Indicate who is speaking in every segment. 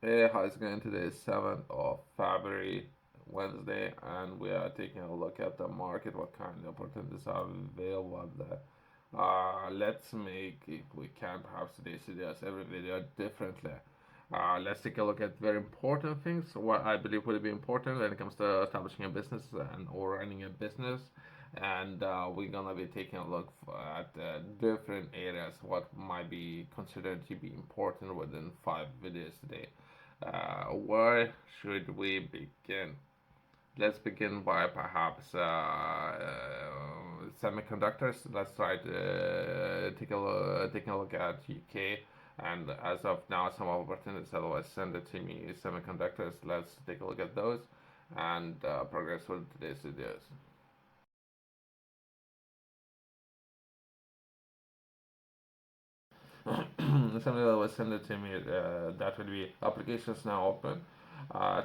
Speaker 1: Hey, how's it going? Today is 7th of February, Wednesday, and we are taking a look at the market, what kind of opportunities are available out there. Let's make, if we can, perhaps today's videos, every video differently. Let's take a look at very important things, what I believe will be important when it comes to establishing a business and or running a business. And we're gonna be taking a look at different areas, what might be considered to be important within 5 videos today. Where should we begin? Let's begin by perhaps semiconductors. Let's try to taking a look at UK. And as of now, some opportunities. Otherwise, send it to me. Semiconductors. Let's take a look at those and progress with today's videos. Somebody that was send it to me. That would be applications now open.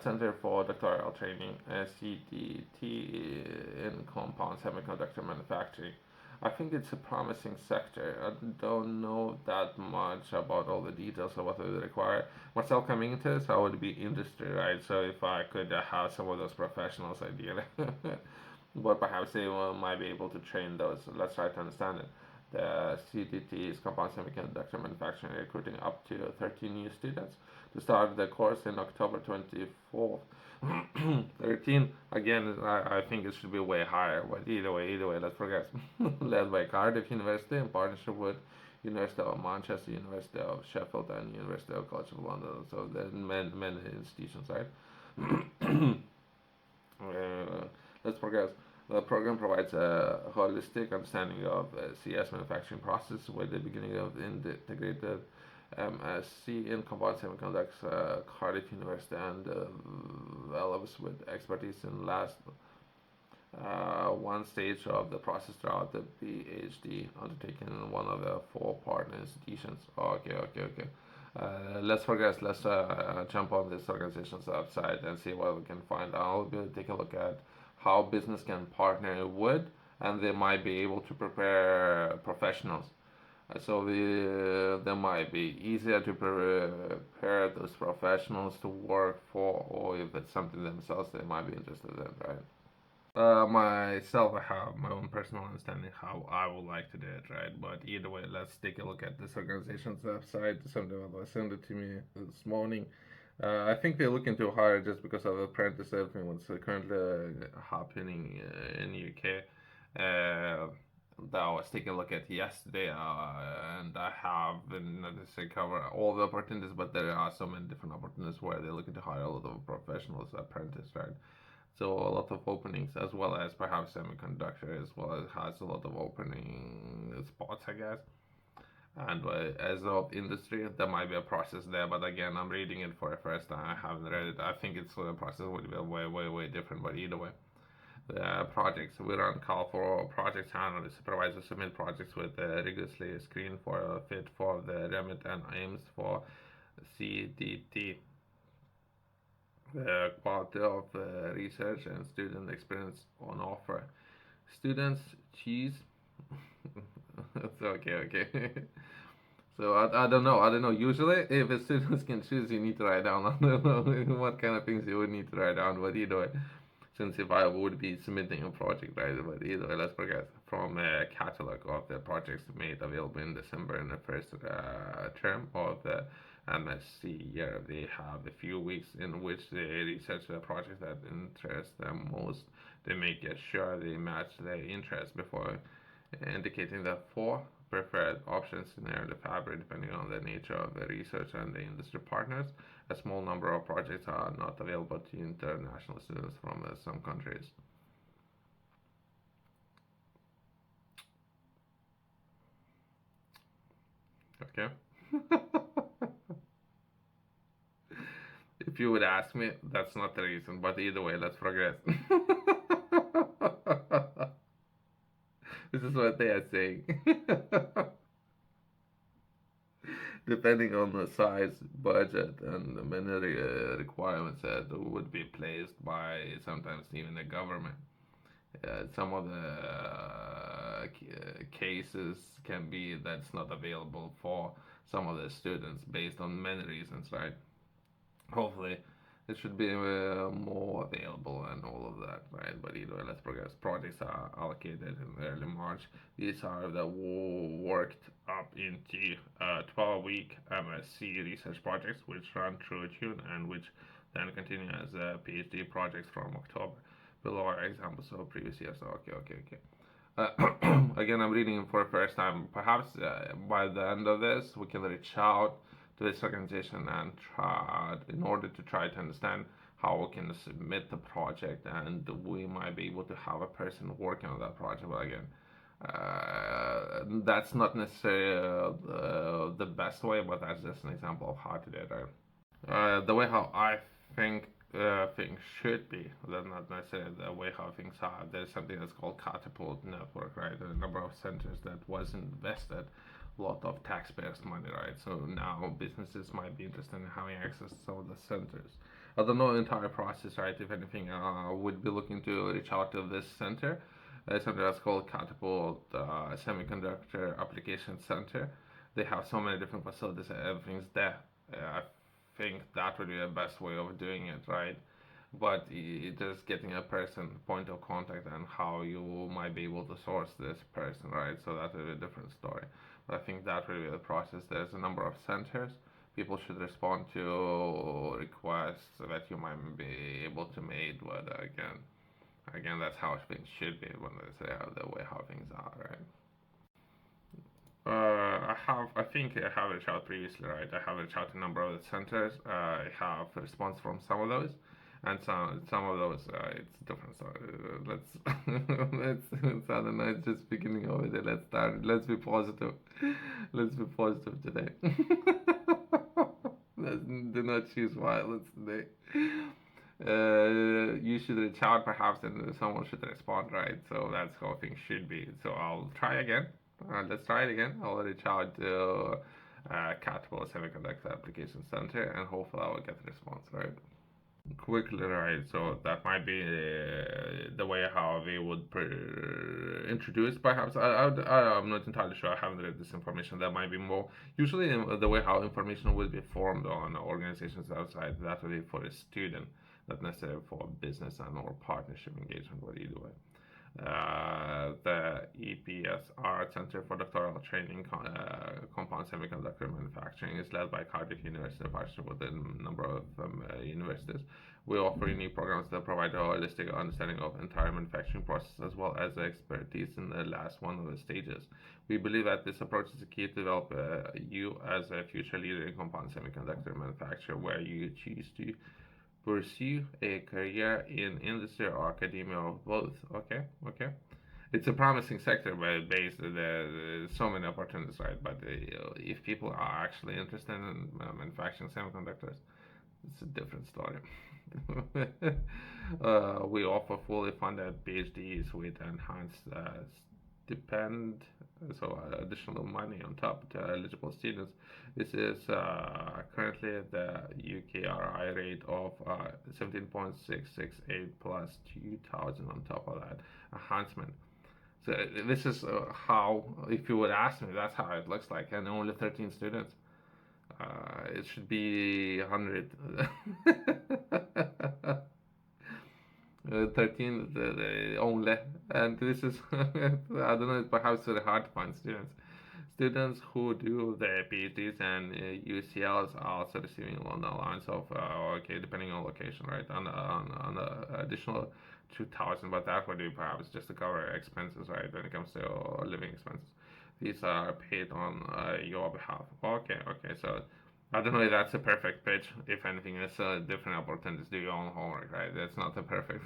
Speaker 1: Center for Doctoral Training, CDT in Compound Semiconductor Manufacturing. I think it's a promising sector. I don't know that much about all the details of what they require. Myself coming into this, I would be industry, right? So if I could have some of those professionals, ideally, but perhaps they might be able to train those. Let's try to understand it. The CDT is Compound Semiconductor Manufacturing, recruiting up to 13 new students to start the course in October 24th. 13, again, I think it should be way higher, but either way, let's progress. Led by Cardiff University in partnership with University of Manchester, University of Sheffield, and University of College of London. So there are many institutions, right? Uh, let's progress. The program provides a holistic understanding of CS manufacturing process with the beginning of the integrated MSc in combined semiconductors, Cardiff University, and develops with expertise in last one stage of the process throughout the PhD undertaken in one of the four partner institutions. Okay. Let's progress. Let's jump on this organization's website and see what we can find out. We'll take a look at how business can partner with, and they might be able to prepare professionals. So they might be easier to prepare those professionals to work for, or if it's something themselves they might be interested in, right? Myself, I have my own personal understanding how I would like to do it, right? But either way, let's take a look at this organization's website. Something that sent it to me this morning. I think they're looking to hire just because of the apprentice everything what's currently happening in UK. Uh, that I was taking a look at yesterday, and I haven't necessarily covered all the opportunities, but there are so many different opportunities where they're looking to hire a lot of professionals, apprentice, right? So a lot of openings, as well as perhaps semiconductor, as well as has a lot of opening spots, I guess. And as of industry, there might be a process there, but again, I'm reading it for the first time. I haven't read it. I think it's the process would be way different, but either way. The projects we run call for project analysts, supervisors submit projects with rigorously screened for a fit for the remit and aims for CDT. The quality of research and student experience on offer. Students choose. Okay. So I don't know. I don't know. Usually, if the students can choose, you need to write down. I don't know what kind of things you would need to write down. But either way, since if I would be submitting a project, right? But either way, let's progress from a catalog of the projects made available in December in the first term of the MSc year. They have a few weeks in which they research the projects that interest them most. They make sure they match their interests before indicating the four preferred options in the fabric depending on the nature of the research and the industry partners. A small number of projects are not available to international students from some countries. Okay. If you would ask me, that's not the reason, but either way, let's progress. This is what they are saying. Depending on the size, budget, and the many requirements that would be placed by sometimes even the government. Some of the cases can be that's not available for some of the students based on many reasons, right? hopefully it should be more available and all of that, right? But either way, let's progress. Projects are allocated in early March. These are the worked up into 12-week MSc research projects, which run through June and which then continue as PhD projects from October. Below are examples of previous years. Okay. Again, I'm reading for the first time. Perhaps by the end of this, we can reach out to this organization and try, in order to try to understand how we can submit the project, and we might be able to have a person working on that project. But again, that's not necessarily the best way, but that's just an example of how to do it, right? The way how I think things should be, that's not necessarily the way how things are. There's something that's called catapult network, right? A number of centers that was invested a lot of taxpayers' money, right? So now businesses might be interested in having access to some of the centers. I don't know the entire process, right? If anything, would be looking to reach out to this center. Center that's called Catapult Semiconductor Application Center. They have so many different facilities and everything's there. I think that would be the best way of doing it, right? But just getting a person point of contact and how you might be able to source this person, right? So that would be a different story. But I think that would be the process. There's a number of centers. People should respond to requests that you might be able to make. But again, that's how things should be when they say the way how things are, right? I think I have reached out previously, right? I have reached out to a number of the centers. I have a response from some of those, and some of those it's different. So let's I don't know. It's just beginning of it. Let's start. Let's be positive. Let's be positive today. Do not choose violence today. You should reach out perhaps, and someone should respond, right? So that's how things should be. So I'll try again. Let's try it again. I'll reach out to Catapult Semiconductor Application Center, and hopefully I will get a response, right? Quickly, right? So that might be the way how they would introduce. Perhaps I'm not entirely sure. I haven't read this information. That might be more usually the way how information will be formed on organizations outside. That will be for a student, not necessarily for business and or partnership engagement. But either way. The EPSR Center for Doctoral Training Compound Semiconductor Manufacturing is led by Cardiff University in partnership with a number of universities. We offer unique programs that provide a holistic understanding of entire manufacturing process as well as expertise in the last one of the stages. We believe that this approach is a key to develop you as a future leader in compound semiconductor manufacture, where you choose to pursue a career in industry or academia or both. Okay. It's a promising sector, but based there's so many opportunities, right? But if people are actually interested in manufacturing semiconductors, it's a different story. We offer fully funded PhDs with enhanced stipend, so additional money on top to eligible students. This is currently the UKRI rate of 17.668 plus 2,000 on top of that enhancement. So this is how, if you would ask me, that's how it looks like, and only 13 students. It should be 100. 13 only, and this is I don't know, it's perhaps very hard to find students who do their PhDs and UCLs are also receiving along the lines of okay, depending on location, right, on additional 2,000, but that would be perhaps just to cover expenses, right, when it comes to living expenses. These are paid on your behalf. Okay, so I don't know if that's a perfect pitch. If anything, it's a different opportunities. Do your own homework, right? That's not a perfect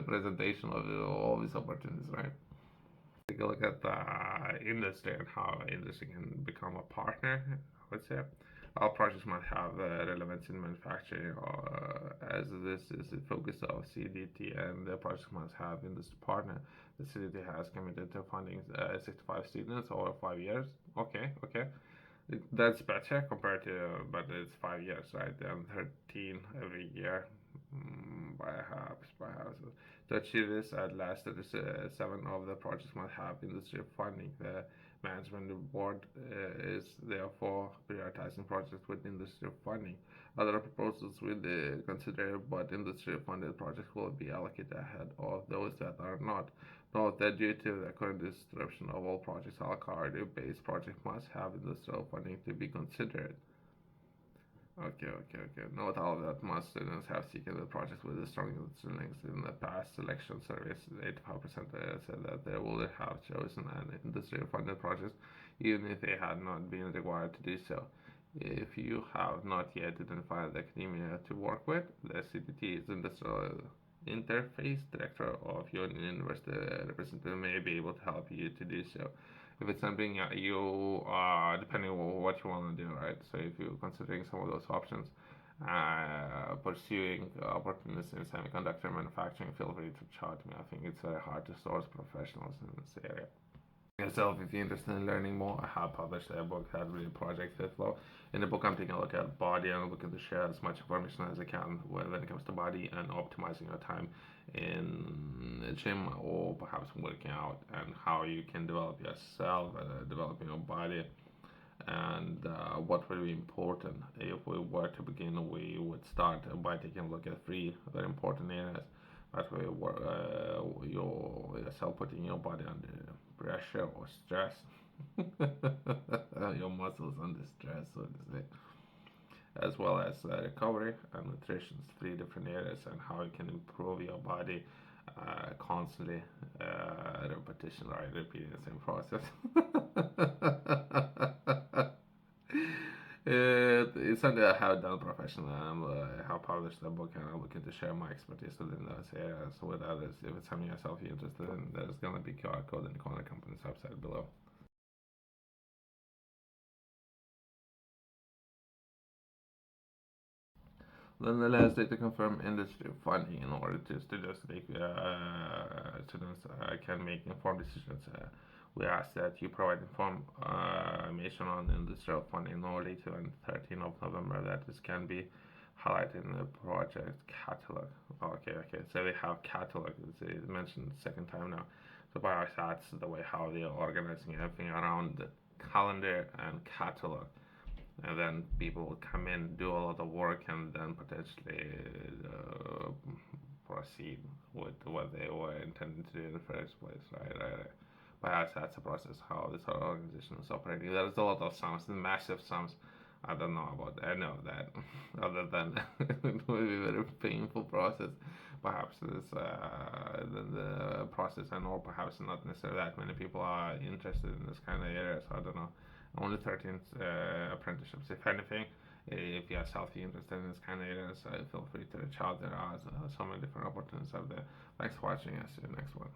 Speaker 1: presentation of all these opportunities, right? Take a look at the industry and how industry can become a partner. I would say all projects must have relevance in manufacturing, as this is the focus of CDT, and the project must have industry partner. The CDT has committed to funding 65 students over 5 years. Okay. That's better compared to, but it's 5 years, right? And 13 every year. Perhaps. To achieve this, at last, 37 of the projects must have industry funding. The management board is therefore prioritizing projects with industry funding. Other proposals will be considered, but industry funded projects will be allocated ahead of those that are not. Note that due to the current distribution of all projects, all based projects must have industrial funding to be considered. Okay. Note all that most students have seeked the project with the strongest links in the past selection surveys. 85% said that they would have chosen an industry funded project even if they had not been required to do so. If you have not yet identified the academia to work with, the CTT's industrial interface director of your university representative may be able to help you to do so. If it's something you depending on what you want to do, right? So if you're considering some of those options, pursuing opportunities in semiconductor manufacturing, feel free to chat me. I think it's very hard to source professionals in this area. Yourself, if you're interested in learning more, I have published a book that really project fit flow. In the book, I'm taking a look at body and I'm looking to share as much information as I can when it comes to body and optimizing your time in the gym or perhaps working out, and how you can develop yourself, developing your body, and what would be important. If we were to begin, we would start by taking a look at three very important areas that way yourself, putting your body under pressure or stress, your muscles under stress, so to say, as well as recovery and nutrition. Three different areas, and how you can improve your body constantly, repetition, right? Repeating the same process. It's something I have done professionally. I have published a book and I'm looking to share my expertise within those areas with others. If it's something yourself you're interested in, there's going to be QR code in the corner company's website below. Nonetheless, data confirm industry funding in order to students can make informed decisions. We ask that you provide information on industrial funding no later than 13th of November. That this can be highlighted in the project catalog. Okay. So they have catalog. It's mentioned the second time now. So by that's the way how they're organizing everything around the calendar and catalog, and then people will come in, do a lot of work, and then potentially proceed with what they were intending to do in the first place, right. Perhaps that's the process how this organization is operating. There's a lot of sums, massive sums. I don't know about I know that. Other than it will be a very painful process. Perhaps this the process, and or perhaps not necessarily that many people are interested in this kind of area. So I don't know. Only 13 apprenticeships, if anything. If you're selfie interested in this kind of areas, feel free to reach out. There are so many different opportunities out there. Thanks for watching. I'll see you next one.